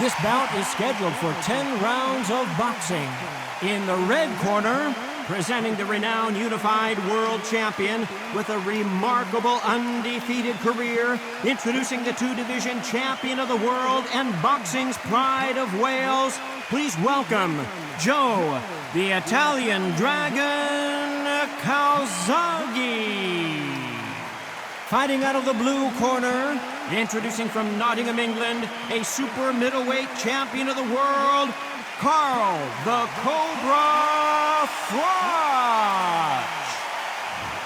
This bout is scheduled for 10 rounds of boxing. In the red corner, presenting the renowned unified world champion with a remarkable undefeated career, introducing the two-division champion of the world and boxing's pride of Wales, please welcome Joe, the Italian Dragon Calzaghe. Fighting out of the blue corner, introducing from Nottingham, England, a super middleweight champion of the world, Carl the Cobra Froch.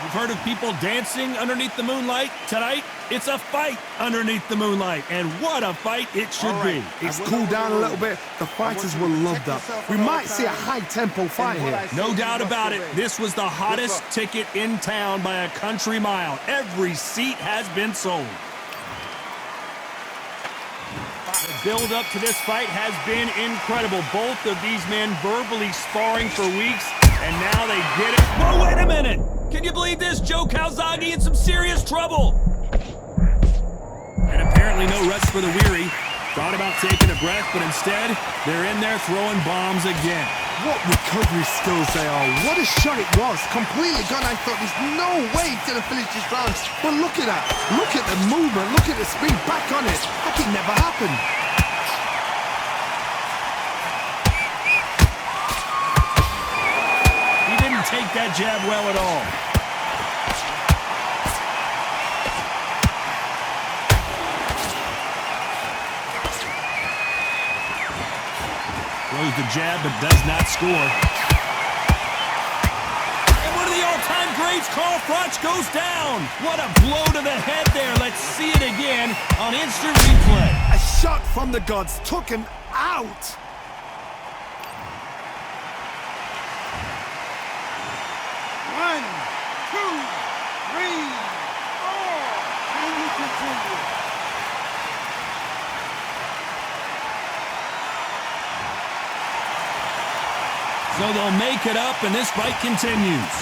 You've heard of people dancing underneath the moonlight? Tonight, it's a fight underneath the moonlight, and what a fight it should be. It's cooled down a little bit. The fighters will love that. We might see a high-tempo fight here. No doubt about it. This was the hottest ticket in town by a country mile. Every seat has been sold. The build-up to this fight has been incredible. Both of these men verbally sparring for weeks, and now they get it. Whoa, wait a minute! Can you believe this? Joe Calzaghe in some serious trouble. And apparently no rest for the weary. Thought about taking a breath, but instead, they're in there throwing bombs again. What recovery skills they are. What a shot it was. Completely gone. I thought there's no way he's going to finish this round. But look at that. Look at the movement. Look at the speed. Back on it. Like it never happened. He didn't take that jab well at all. Throws the jab, but does not score. And one of the all-time greats, Froch, goes down. What a blow to the head there. Let's see it again on instant replay. A shot from the gods took him out. One, two, three, four. Can you continue? So they'll make it up, and this fight continues.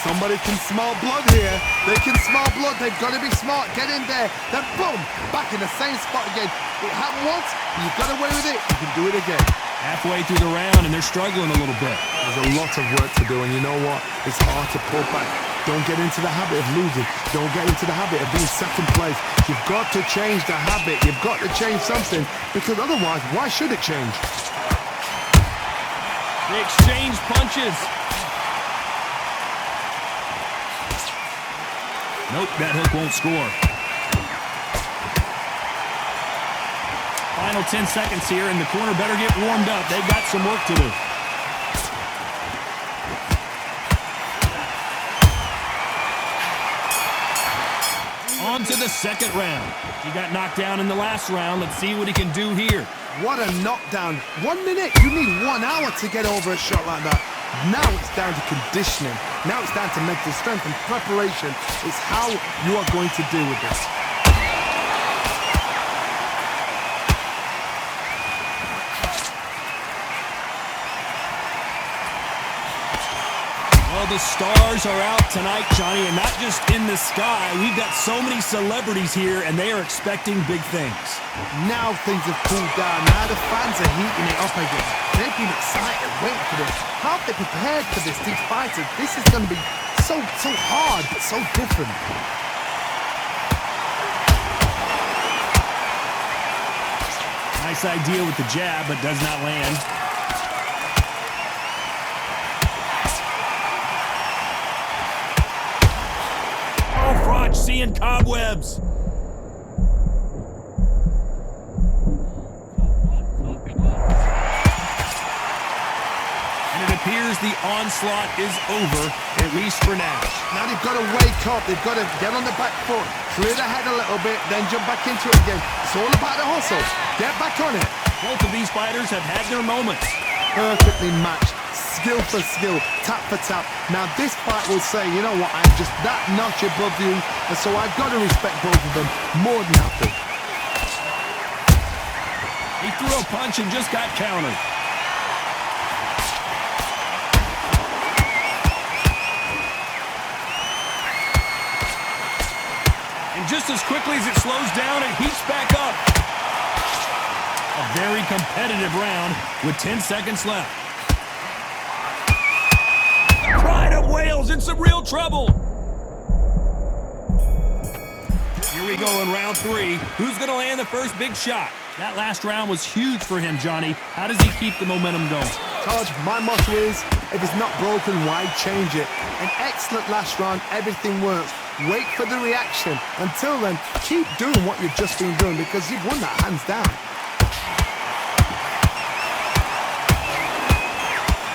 Somebody can smell blood here. They can smell blood. They've got to be smart. Get in there. Then boom, back in the same spot again. It happened once. You got away with it. You can do it again. Halfway through the round, and they're struggling a little bit. There's a lot of work to do, and you know what? It's hard to pull back. Don't get into the habit of losing. Don't get into the habit of being second place. You've got to change the habit. You've got to change something, because otherwise, why should it change? They exchange punches. Nope, that hook won't score. Final 10 seconds here, and the corner better get warmed up. They've got some work to do. On to the second round. He got knocked down in the last round. Let's see what he can do here. What a knockdown. 1 minute. You need 1 hour to get over a shot like that. Now it's down to conditioning. Now it's down to mental strength and preparation. It's how you are going to deal with this. Well, the stars are out tonight, Johnny, and not just in the sky. We've got so many celebrities here, and they are expecting big things. Now things have cooled down. Now the fans are heating it up again. They've been excited, waiting for this. How have they prepared for this, these fighters? This is going to be so hard, but so different. Nice idea with the jab, but does not land. Oh, Froch seeing cobwebs. Appears the onslaught is over, at least for now. Now they've got to wake up. They've got to get on the back foot, clear the head a little bit, then jump back into it again. It's all about the hustle. Get back on it. Both of these fighters have had their moments. Perfectly matched. Skill for skill, tap for tap. Now this fight will say, you know what, I'm just that notch above you, and so I've got to respect both of them more than happy. He threw a punch and just got countered. And just as quickly as it slows down, it heats back up. A A very competitive round with 10 seconds left. Pride of Wales in some real trouble. Here we go in round 3. Who's going to land the first big shot? That last round was huge for him, Johnny. How does he keep the momentum going? Todd, my motto is, if it's not broken, why change it? An excellent last round, everything works. Wait for the reaction. Until then, keep doing what you've just been doing because you've won that hands down.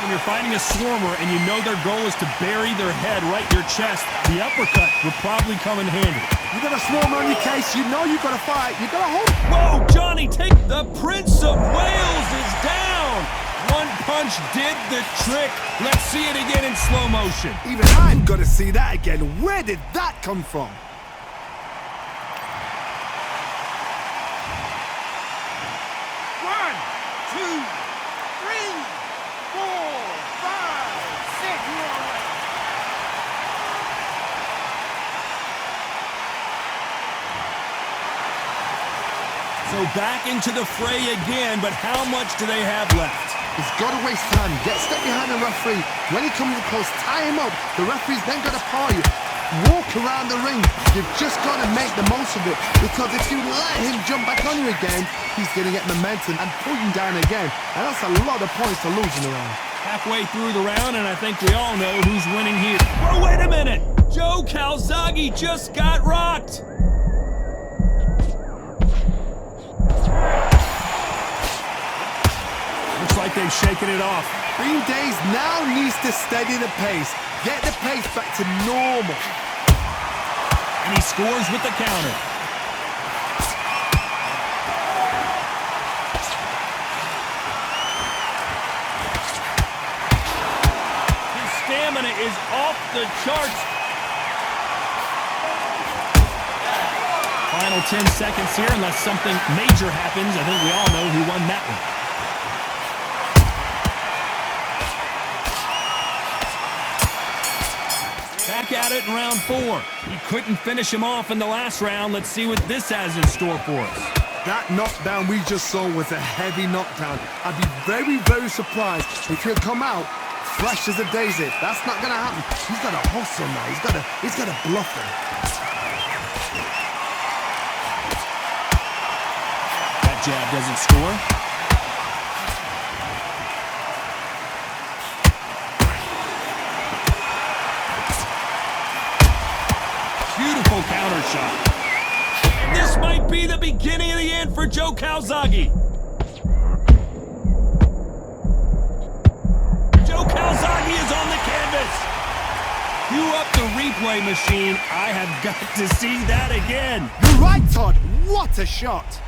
When you're fighting a swarmer and you know their goal is to bury their head right in your chest, the uppercut will probably come in handy. You got a swarmer on your case, you know you got to fight, you got to hold. Whoa, Johnny, take the Prince of Wales is down. One punch did the trick. Let's see it again in slow motion. Even I've got to see that again. Where did that come from? One, two, three, 4, 5, 6. You're all right. So back into the fray again, but how much do they have left? He's got to waste time. Step behind the referee. When he comes close, tie him up. The referee's then got to paw you. Walk around the ring. You've just got to make the most of it. Because if you let him jump back on you again, he's going to get momentum and pull you down again. And that's a lot of points to lose in the round. Halfway through the round, and I think we all know who's winning here. Whoa, wait a minute! Joe Calzaghe just got rocked! Looks like they've shaken it off. Green Days now needs to steady the pace. Get the pace back to normal. And he scores with the counter. His stamina is off the charts. Final 10 seconds here, unless something major happens. I think we all know who won that one. Back at it in round 4. He couldn't finish him off in the last round. Let's see what this has in store for us. That knockdown we just saw was a heavy knockdown. I'd be very, very surprised if he'll come out fresh as a daisy. That's not going to happen. He's got to hustle now. He's got to bluff him. That jab doesn't score. Beautiful counter shot. And this might be the beginning of the end for Joe Calzaghe. Joe Calzaghe is on the canvas. Cue up the replay machine. I have got to see that again. You're right, Todd. What a shot.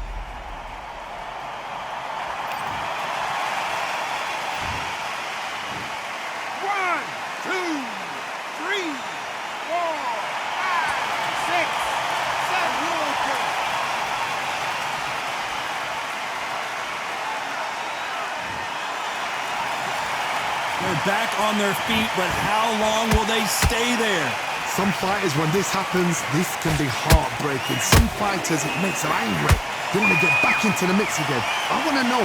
One, two, three, 4, 5, 6, 7. You're okay. They're back on their feet, but how long will they stay there? Some fighters, when this happens, this can be heartbreaking. Some fighters, it makes them angry. They want to get back into the mix again. I want to know,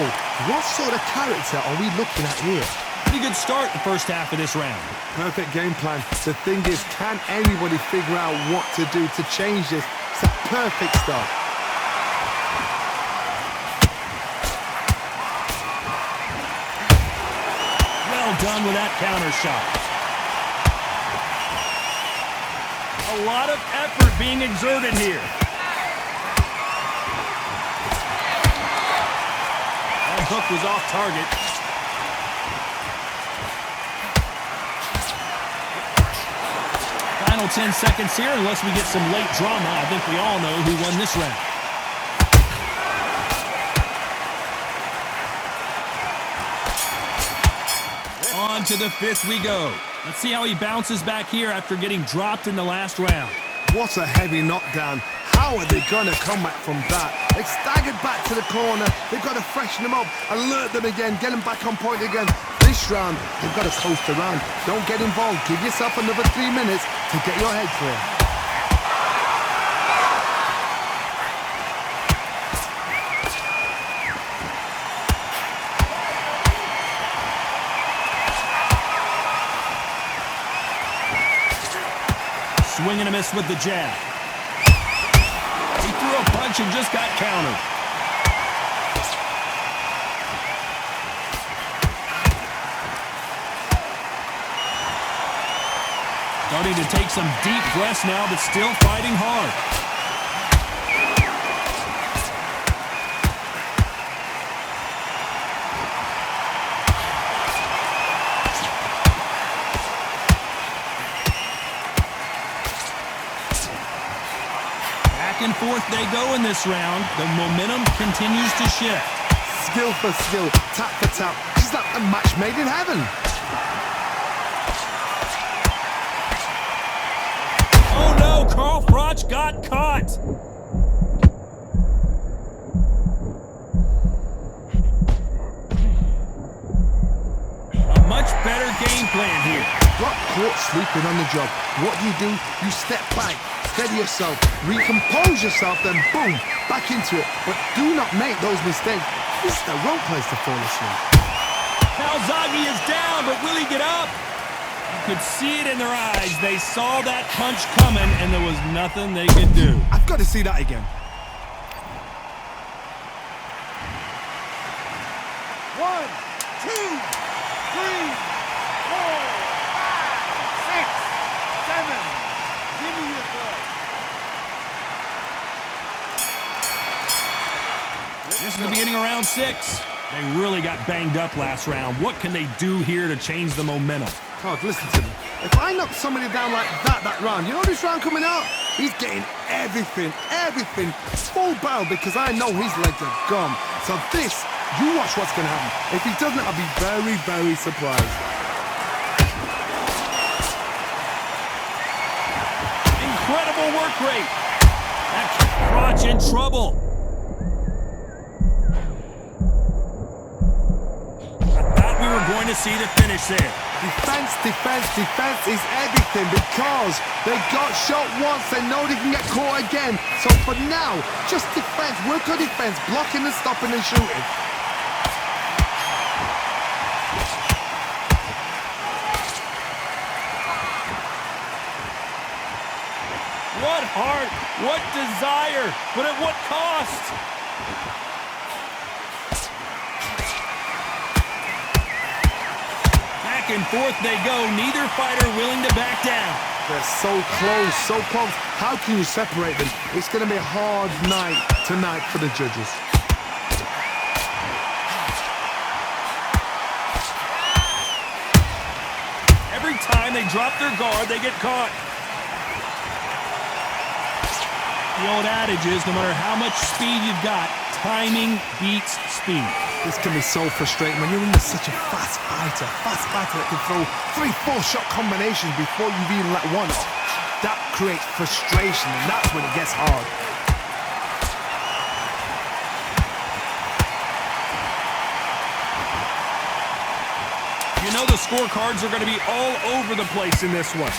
what sort of character are we looking at here? Pretty good start the first half of this round. Perfect game plan. The thing is, can anybody figure out what to do to change this? It's a perfect start. Well done with that counter shot. A lot of effort being exerted here. That hook was off target. Final 10 seconds here, unless we get some late drama. I think we all know who won this round. On to the 5th we go. Let's see how he bounces back here after getting dropped in the last round. What a heavy knockdown. How are they going to come back from that? They staggered back to the corner. They've got to freshen them up, alert them again, get them back on point again. This round, they've got to coast around. Don't get involved. Give yourself another 3 minutes to get your head clear. Swing and a miss with the jab. He threw a punch and just got countered. Starting to take some deep breaths now, but still fighting hard. Back and forth they go in this round. The momentum continues to shift. Skill for skill, tap for tap. It's like a match made in heaven. Oh no, Froch got caught. A much better game plan here. Got caught sleeping on the job. What do? You step back, steady yourself, recompose yourself, then boom, back into it. But do not make those mistakes. This is the wrong place to fall asleep. Calzaghe is down, but will he get up? You could see it in their eyes. They saw that punch coming, and there was nothing they could do. I've got to see that again. 1, 2, 3, 4, 5, 6, 7. Give me your blood. This is the beginning of round 6. They really got banged up last round. What can they do here to change the momentum? God, listen to me. If I knock somebody down like that round, you know this round coming out? He's getting everything, full barrel, because I know his legs are gone. So this, you watch what's going to happen. If he doesn't, I'll be very, very surprised. Incredible work rate. That's Froch in trouble. I thought we were going to see the finish there. Defense is everything, because they got shot once, they know they can get caught again. So for now, just defense, work on defense, blocking and stopping and shooting. What heart, what desire, but at what cost? Back and forth they go, neither fighter willing to back down. They're so close, so close. How can you separate them? It's going to be a hard night tonight for the judges. Every time they drop their guard, they get caught. The old adage is, no matter how much speed you've got, timing beats speed. This can be so frustrating when you're in such a fast fighter that can throw 3-4 shot combinations before you've even let one off. That creates frustration, and that's when it gets hard. You know the scorecards are going to be all over the place in this one.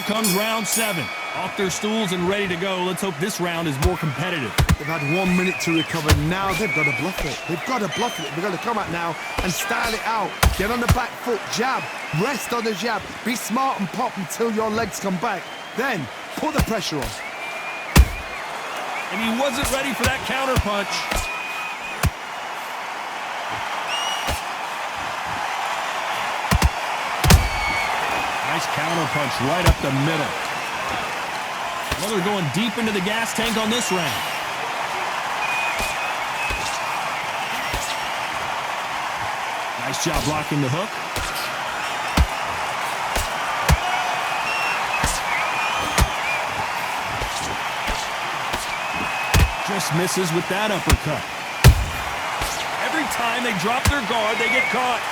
Comes round 7. Off their stools and ready to go. Let's hope this round is more competitive. They've had 1 minute to recover. Now they've got to bluff it. They've got to bluff it. They've got to come out now and style it out. Get on the back foot, jab, rest on the jab. Be smart and pop until your legs come back. Then put the pressure on. And he wasn't ready for that counter punch. Nice counter punch right up the middle. Well, they're going deep into the gas tank on this round. Nice job blocking the hook. Just misses with that uppercut. Every time they drop their guard, they get caught.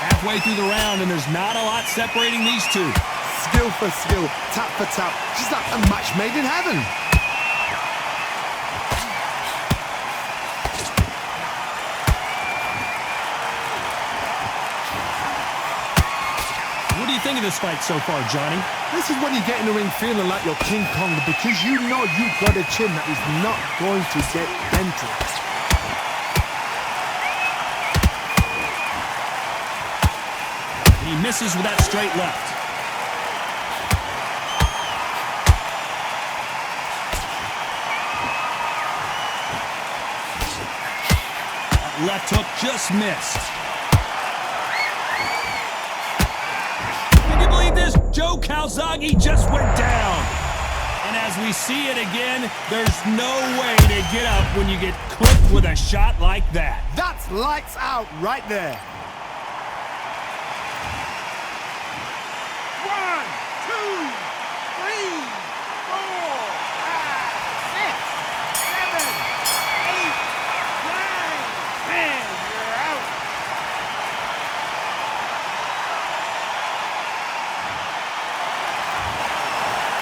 Halfway through the round, and there's not a lot separating these two. Skill for skill, tap for tap. Just like a match made in heaven. What do do you think of this fight so far, Johnny? This is when you get in the ring feeling like you're King Kong because you know you've got a chin that is not going to get dented. He misses with that straight left. That left hook just missed. Can you believe this? Joe Calzaghe just went down. And as we see it again, there's no way to get up when you get clipped with a shot like that. That's lights out right there. 1, 2, 3, 4, 5, 6, 7, 8, 9, 10. You're out.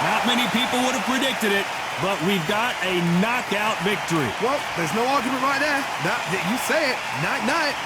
Not many people would have predicted it, but we've got a knockout victory. Well, there's no argument right there. You say it. Night-night.